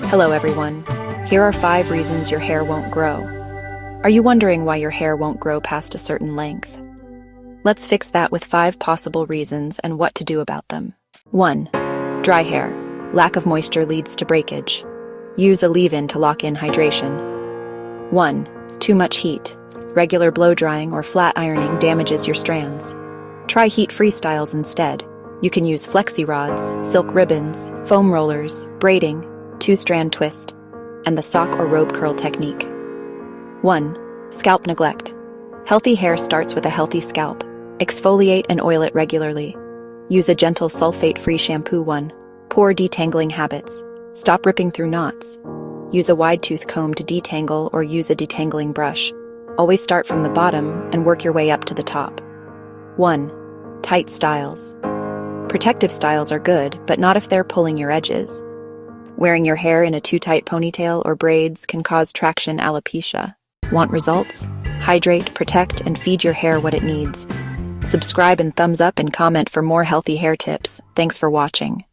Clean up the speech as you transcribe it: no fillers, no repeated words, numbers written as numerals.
Hello everyone. Here are 5 reasons your hair won't grow. Are you wondering why your hair won't grow past a certain length? Let's fix that with 5 possible reasons and what to do about them. 1. Dry hair. Lack of moisture leads to breakage. Use a leave-in to lock in hydration. 1. Too much heat. Regular blow drying or flat ironing damages your strands. Try heat-free styles instead. You can use Flexi Rods, silk ribbons, foam rollers, braiding, 2-strand twist, and the sock or robe curl technique. 1. Scalp neglect. Healthy hair starts with a healthy scalp. Exfoliate and oil it regularly. Use a gentle sulfate-free shampoo. 1. Poor detangling habits. Stop ripping through knots. Use a wide-tooth comb to detangle or use a detangling brush. Always start from the bottom and work your way up to the top. 1. Tight styles. Protective styles are good, but not if they're pulling your edges. Wearing your hair in a too tight ponytail or braids can cause traction alopecia. Want results? Hydrate, protect, and feed your hair what it needs. Subscribe and thumbs up and comment for more healthy hair tips. Thanks for watching.